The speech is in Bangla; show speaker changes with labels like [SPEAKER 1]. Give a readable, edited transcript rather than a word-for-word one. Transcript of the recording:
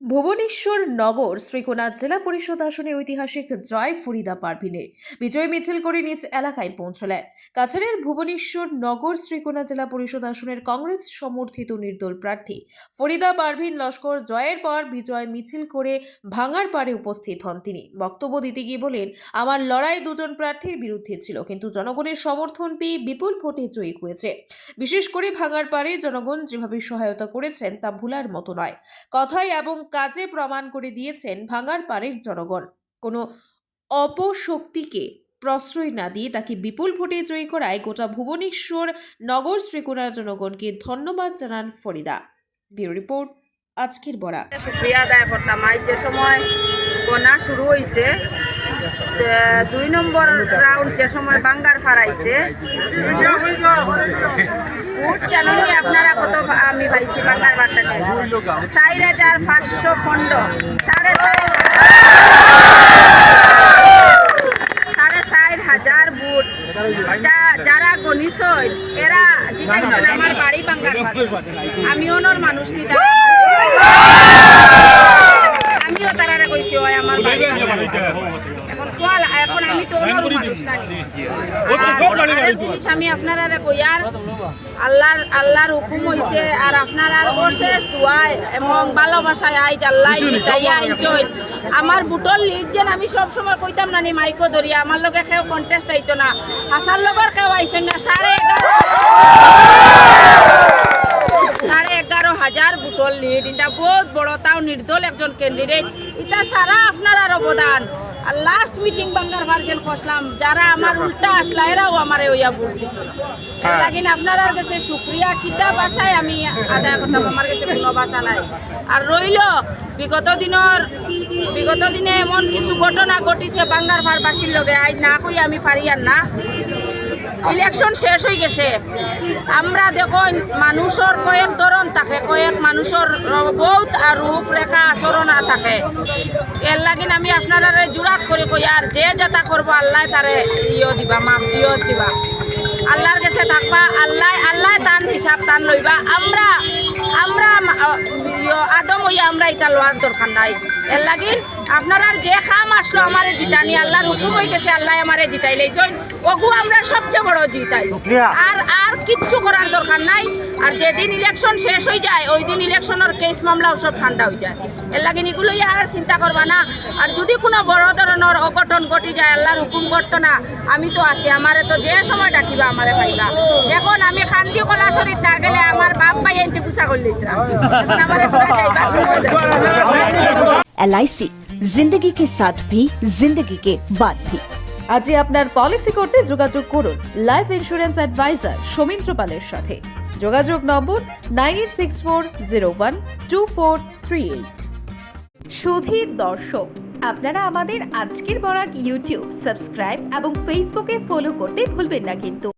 [SPEAKER 1] ভুবনেশ্বর নগর শ্রীকোনা জেলা পরিষদ আসনে ঐতিহাসিক জয় ফরিদা পারভিনের বিজয় মিছিল করে নিজ এলাকায় পৌঁছলেন। কাছাড়ের ভুবনেশ্বর নগর শ্রীকোনা জেলা পরিষদ আসনের কংগ্রেস সমর্থিত নির্দল প্রার্থী ফরিদা পারভিন লস্কর জয়ের পর বিজয় মিছিল করে ভাঙার পাড়ে উপস্থিত হন। তিনি বক্তব্য দিতে গিয়ে বলেন, আমার লড়াই দুজন প্রার্থীর বিরুদ্ধে ছিল, কিন্তু জনগণের সমর্থন পেয়ে বিপুল ভোটে জয়ী হয়েছে। বিশেষ করে ভাঙার পাড়ে জনগণ যেভাবে সহায়তা করেছেন তা ভুলার মতো নয়। কথায় এবং কাজে প্রমাণ করে দিয়েছেন ভাঙার পাড়ের জনগণ কোনো অপশক্তিকে প্রশ্রয় না দিয়ে তাকে বিপুল ভোটে জয়ী করায় গোটা ভুবনেশ্বর নগর শ্রীকোনার জনগণকে ধন্যবাদ জানান ফরিদা। ব্যুরো রিপোর্ট, আজকের বড়া।
[SPEAKER 2] শুক্রিয়া আদায় করতাম। আজ যে সময় গণা শুরু হয়েছে, 2 নম্বর রাউন্ড যে সময় বাঙ্গার ফারাইছে, ভোট জানি আপনারা কত আমি পাইছি বাঙ্গার বার্তাকে 4,500 খন্ড, 4,500 ভোট। যারা গণিস এরা জিতাইছেন আমার বাড়ি বাঙ্গার। আমি অনর মানুষ কি আমিও তারা কইছি হয় আমার বাড়ি। এখন আমি তো অন্য মানুষ নাই। জিনিস আমি আপনারা কইয়ার আল্লাহর হুকুম হইছে, আর আপনারা অশেষ দোয়ায় এবং ভালোবাসায় আইজ আল্লাহ জিতাইয়া আইনছই। আমার বুটল লিড যেন আমি সব সময় কইতাম না নি মাইকো ধরিয়া, আমার লগে কেউ কন্টেস্ট আইতো না, হাসার লগর কেউ আইছেন না। 11,500 বুটল লিড, এটা বহুত বড়, তাও নির্দল একজন ক্যান্ডিডেট। এটা সারা আপনার অবদান। আর লাস্ট মিটিং বাঙ্গার ভার্জেন কষলাম, যারা আমার উল্টা আসলা এরাও আমার ওইয়া ভোট দিছিল। লাগিন আপনার কাছে শুক্রিয়া। কিতাব ভাষায় আমি আদায় করতাম, আমার কাছে কোনো ভাষা নাই। আর রইল বিগত দিনে এমন কিছু ঘটনা ঘটিছে বাঙ্গার ভারবাসীর লগে, আজ না কই আমি পারিয়ার না। ইলেকশন শেষ হয়ে গেছে, আমরা দেখো মানুষের কয়েক ধরন থাকে, কয়েক মানুষের বহুত আর রূপরেখা আচরণ থাকে। এর লাগিন আমি আপনারা জোরাত করে কই, আর যে যাতা করবো আল্লাহ তারে দিবা, মাফ দিবা। আল্লাহর কাছে থাকবা, আল্লাহ তান হিসাব তান লইবা। আমরা আদম হইয়া আমরা এটা লওয়ার দরকার নাই। এর লাগিন আপনারা যে খাম আসলো আমারে জিতানি, আল্লাহর হুকুম হয়ে গেছে, আল্লাহ আমারে জিতাই লাইছেন। ওগু আমরা সবচেয়ে বড় জিতাই, আর কিচ্ছু করার দরকার নাই। আর যেদিন ইলেকশন শেষ হয়ে যায় ওই দিন ইলেকশনের কেস মামলাও সব ঠান্ডা হয়ে যায়। এর লাগিন এগুলো আর চিন্তা করবা না। আর যদি কোনো বড় ধরনের অঘটন ঘটি যায়, আল্লাহর হুকুম করতো না, আমি তো আছি, আমারে তো যে সময় ডাকিবা আমারে পাইবা। এখন আমি খান্দি কলাশরীত না গেলে আমার বাপ ভাই এনতে গুছা করলে
[SPEAKER 3] LIC जिंदगी के साथ भी जिंदगी के बाद भी।
[SPEAKER 1] আজই আপনার পলিসি করতে যোগাযোগ করুন লাইফ ইন্স্যুরেন্স অ্যাডভাইজার সৌমিত্র পালের সাথে। যোগাযোগ নম্বর 9864012438। সুধী দর্শক, আপনারা আমাদের আজকের বরাক ইউটিউব সাবস্ক্রাইব এবং ফেসবুকে ফলো করতে ভুলবেন না কিন্তু।